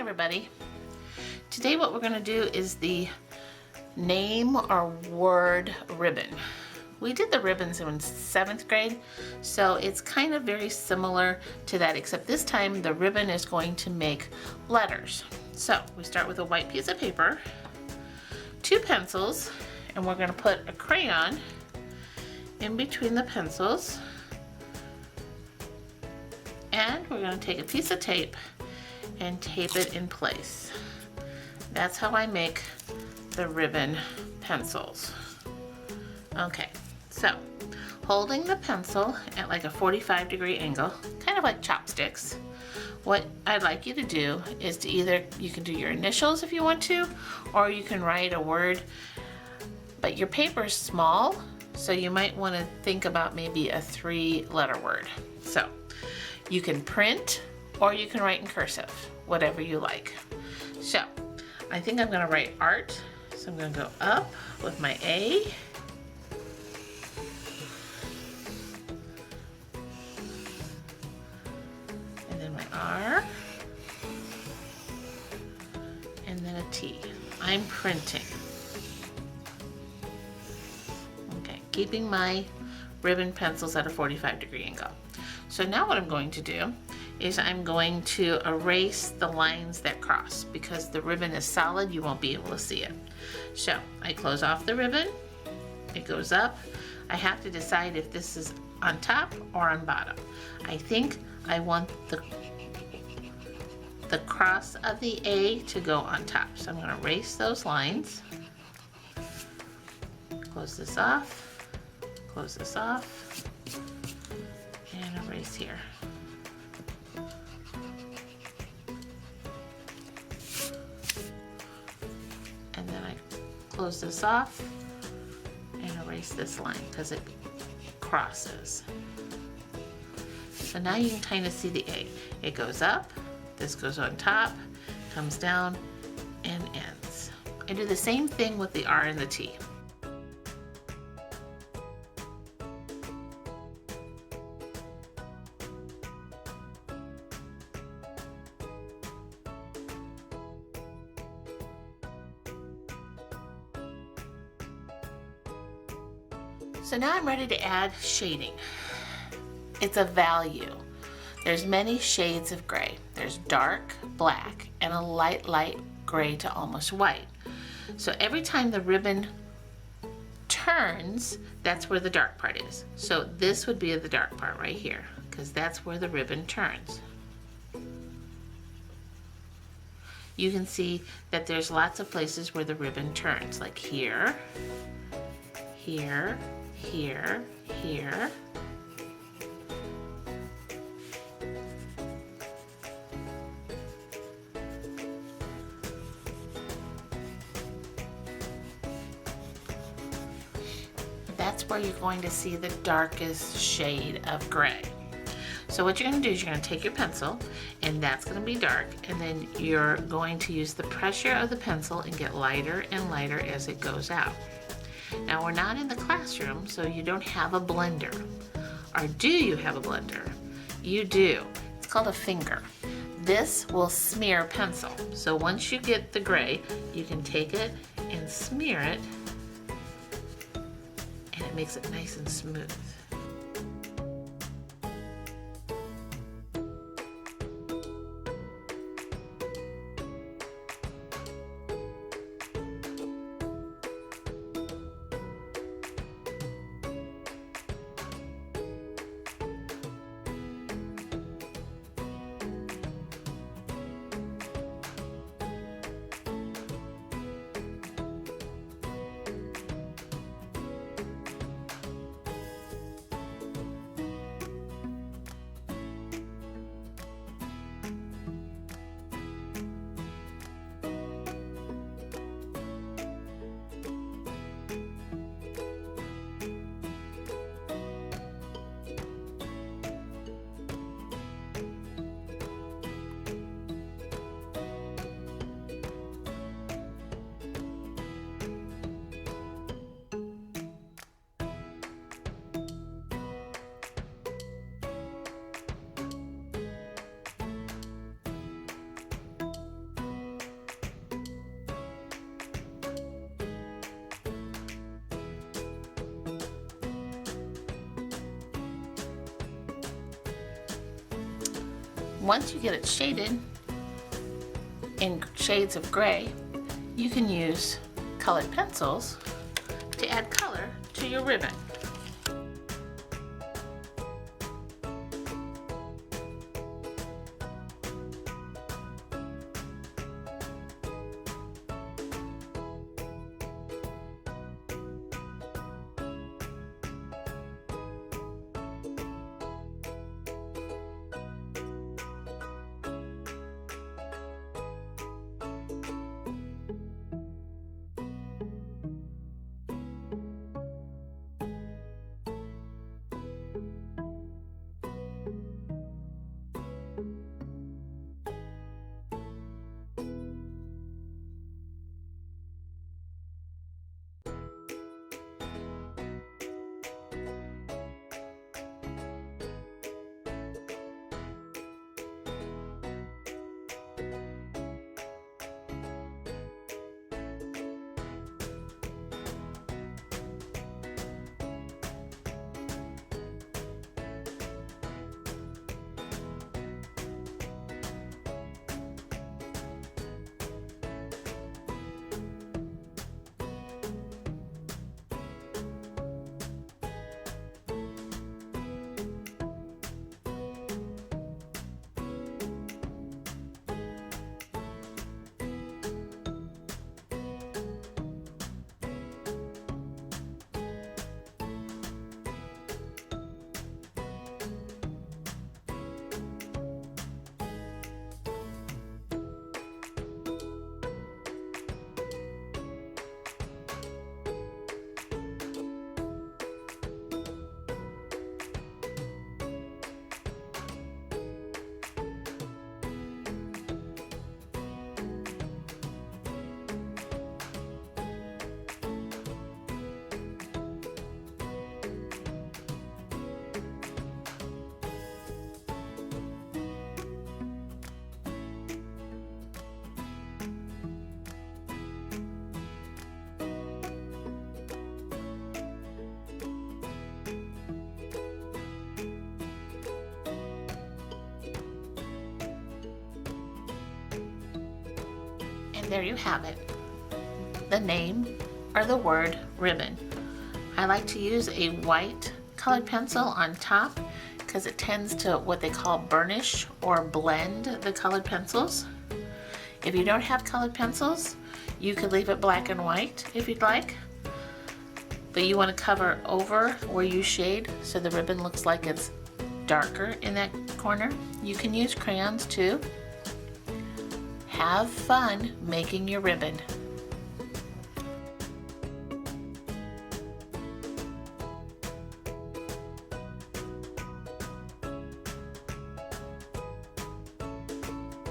everybody. Today what we're going to do is the name or word ribbon. We did the ribbons in 7th grade, so it's kind of very similar to that, except this time the ribbon is going to make letters. So we start with a white piece of paper, 2 pencils, and we're going to put a crayon in between the pencils, and we're going to take a piece of tape and tape it in place. That's how I make the ribbon pencils. Okay, so holding the pencil at like a 45-degree angle, kind of like chopsticks, what I'd like you to do is to either, you can do your initials if you want to, or you can write a word, but your paper is small, so you might want to think about maybe a 3-letter word. So you can print or you can write in cursive, whatever you like. So I think I'm going to write art, so I'm going to go up with my A, and then my R, and then a T. I'm printing. Okay, keeping my ribbon pencils at a 45-degree angle. So now what I'm going to do is I'm going to erase the lines that cross. Because the ribbon is solid, you won't be able to see it. So I close off the ribbon, it goes up. I have to decide if this is on top or on bottom. I think I want the cross of the A to go on top. So I'm going to erase those lines. Close this off, and erase here. And then I close this off and erase this line because it crosses. So now you can kind of see the A. It goes up, this goes on top, comes down, and ends. I do the same thing with the R and the T. So now I'm ready to add shading. It's a value. There's many shades of gray. There's dark black and a light gray to almost white. So every time the ribbon turns, that's where the dark part is. So this would be the dark part right here, because that's where the ribbon turns. You can see that there's lots of places where the ribbon turns, like here, here, here, here. That's where you're going to see the darkest shade of gray. So what you're going to do is you're going to take your pencil, and that's going to be dark, and then you're going to use the pressure of the pencil and get lighter and lighter as it goes out. Now we're not in the classroom, so you don't have a blender. Or do you have a blender? You do. It's called a finger. This will smear pencil. So once you get the gray, you can take it and smear it, and it makes it nice and smooth. once you get it shaded in shades of gray, you can use colored pencils to add color to your ribbon. And there you have it, the name or the word ribbon. I like to use a white colored pencil on top because it tends to what they call burnish or blend the colored pencils. If you don't have colored pencils, you could leave it black and white if you'd like, but you want to cover over where you shade so the ribbon looks like it's darker in that corner. You can use crayons too. Have fun making your ribbon.